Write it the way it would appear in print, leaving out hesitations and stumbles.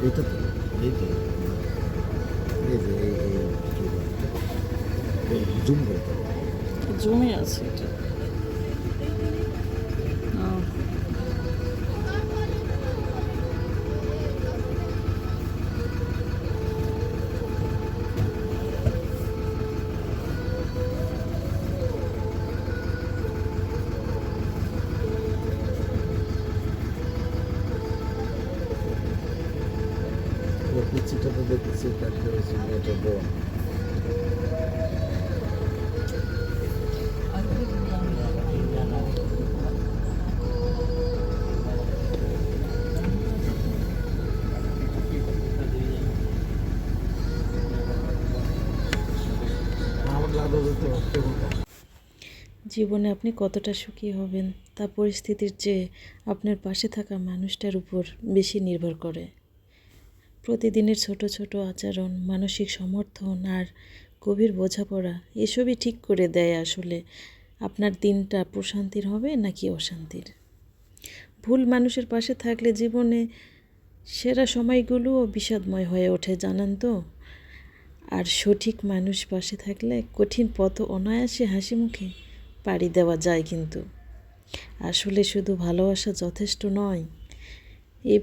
এটা তো এই যে এই যে জুম করে তো জমে আছে এটা। পিচ্ছিটা তো দেখতেছি তারপরে এটা বড় আমার লাগা যেতে জীবনে আপনি কতটা সুখী হবেন তা পরিস্থিতির চেয়ে আপনার পাশে থাকা মানুষটার উপর বেশি নির্ভর করে। প্রতিদিনের ছোট ছোট আচরণ, মানসিক সমর্থন আর গভীর বোঝাপড়া এসবই ঠিক করে দেয় আসলে আপনার দিনটা প্রশান্তির হবে নাকি অশান্তির। ভুল মানুষের পাশে থাকলে জীবনে সেরা সময়গুলোও বিষাদময় হয়ে ওঠে, জানেন তো। আর সঠিক মানুষ পাশে থাকলে কঠিন পথ অনায়াসে হাসি মুখে পাড়ি দেওয়া যায়। কিন্তু আসলে শুধু ভালোবাসা যথেষ্ট নয়। এই